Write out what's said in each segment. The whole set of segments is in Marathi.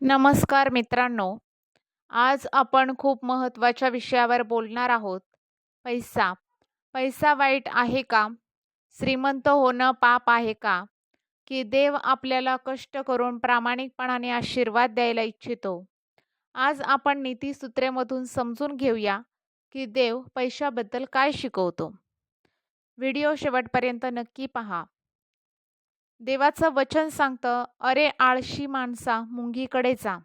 नमस्कार मित्रांनो. आज आपण खूप महत्त्वाच्या विषयावर बोलणार आहोत. पैसा. पैसा वाईट आहे का? श्रीमंत होणं पाप आहे का? की देव आपल्याला कष्ट करून प्रामाणिकपणाने आशीर्वाद द्यायला इच्छितो? आज आपण नीतिसूत्रेमधून समजून घेऊया की देव पैशाबद्दल काय शिकवतो. व्हिडिओ शेवटपर्यंत नक्की पहा. देवाचं वचन सांगतं, "अरे आळशी माणसा, मुंगीकडे जा."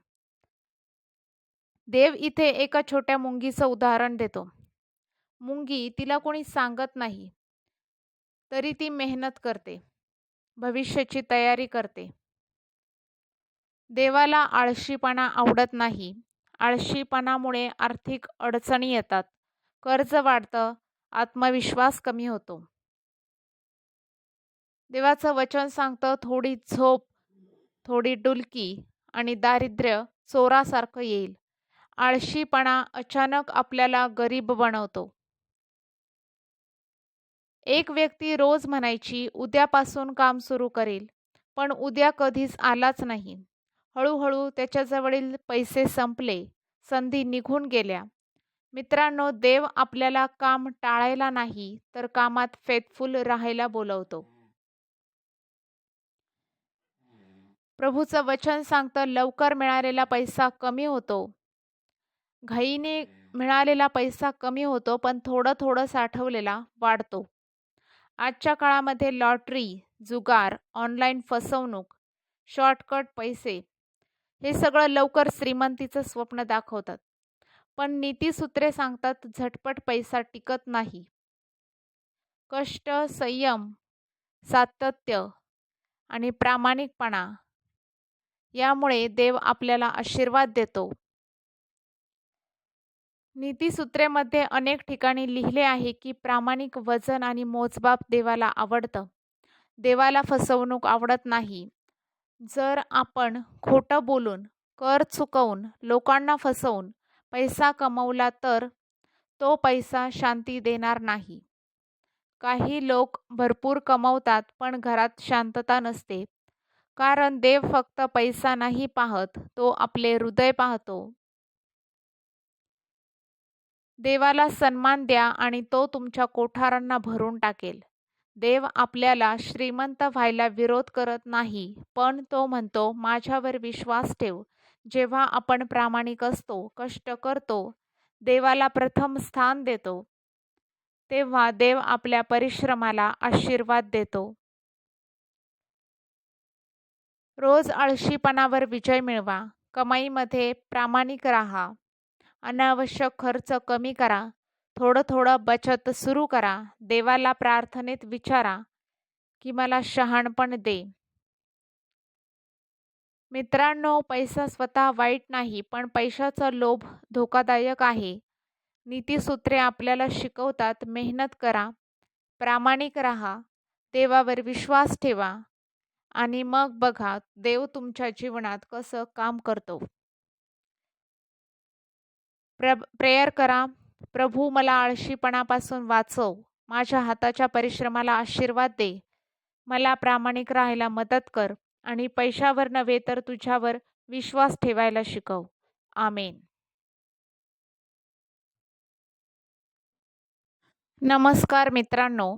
देव इथे एका छोट्या मुंगीचं उदाहरण देतो. मुंगी तिला कोणी सांगत नाही, तरी ती मेहनत करते, भविष्याची तयारी करते. देवाला आळशीपणा आवडत नाही. आळशीपणामुळे आर्थिक अडचणी येतात, कर्ज वाढतं, आत्मविश्वास कमी होतो. देवाचं वचन सांगतं, थोडी झोप, थोडी डुलकी आणि दारिद्र्य चोरासारखं येईल. आळशीपणा अचानक आपल्याला गरीब बनवतो. एक व्यक्ती रोज म्हणायची, उद्यापासून काम सुरू करेल, पण उद्या कधीच आलाच नाही. हळूहळू त्याच्याजवळील पैसे संपले, संधी निघून गेल्या. मित्रांनो, देव आपल्याला काम टाळायला नाही, तर कामात फेथफुल राहायला बोलवतो. प्रभूचं वचन सांगतं, लवकर मिळालेला पैसा कमी होतो. घाईने मिळालेला पैसा कमी होतो, पण थोडं थोडं साठवलेला वाढतो. आजच्या काळामध्ये लॉटरी, जुगार, ऑनलाईन फसवणूक, शॉर्टकट पैसे हे सगळं लवकर श्रीमंतीचं स्वप्न दाखवतात. पण नीतिसूत्रे सांगतात झटपट पैसा टिकत नाही. कष्ट, संयम, सातत्य आणि प्रामाणिकपणा यामुळे देव आपल्याला आशीर्वाद देतो. नीतिसूत्रेमध्ये अनेक ठिकाणी लिहिले आहे की प्रामाणिक वजन आणि मोजमाप देवाला आवडतं. देवाला फसवणूक आवडत नाही. जर आपण खोटं बोलून, कर चुकवून, लोकांना फसवून पैसा कमवला तर तो पैसा शांती देणार नाही. काही लोक भरपूर कमवतात पण घरात शांतता नसते. कारण देव फक्त पैसा नाही पाहत, तो आपले हृदय पाहतो. देवाला सन्मान द्या आणि तो तुमच्या कोठारांना भरून टाकेल. देव आपल्याला श्रीमंत व्हायला विरोध करत नाही, पण तो म्हणतो, माझ्यावर विश्वास ठेव. जेव्हा आपण प्रामाणिक असतो, कष्ट करतो, देवाला प्रथम स्थान देतो, तेव्हा देव आपल्या परिश्रमाला आशीर्वाद देतो. रोज आळशीपणावर विजय मिळवा. कमाईमध्ये प्रामाणिक राहा. अनावश्यक खर्च कमी करा. थोडं थोडं बचत सुरू करा. देवाला प्रार्थनेत विचारा की मला शहाणपण दे. मित्रांनो, पैसा स्वतः वाईट नाही, पण पैशाचा लोभ धोकादायक आहे. नीतिसूत्रे आपल्याला शिकवतात, मेहनत करा, प्रामाणिक राहा, देवावर विश्वास ठेवा आणि मग बघा देव तुमच्या जीवनात कसं काम करतो. प्रेयर करा. प्रभू, मला आळशीपणापासून वाचव. माझ्या हाताच्या परिश्रमाला आशीर्वाद दे. मला प्रामाणिक राहायला मदत कर आणि पैशावर नव्हे तर तुझ्यावर विश्वास ठेवायला शिकव. आमेन. नमस्कार मित्रांनो.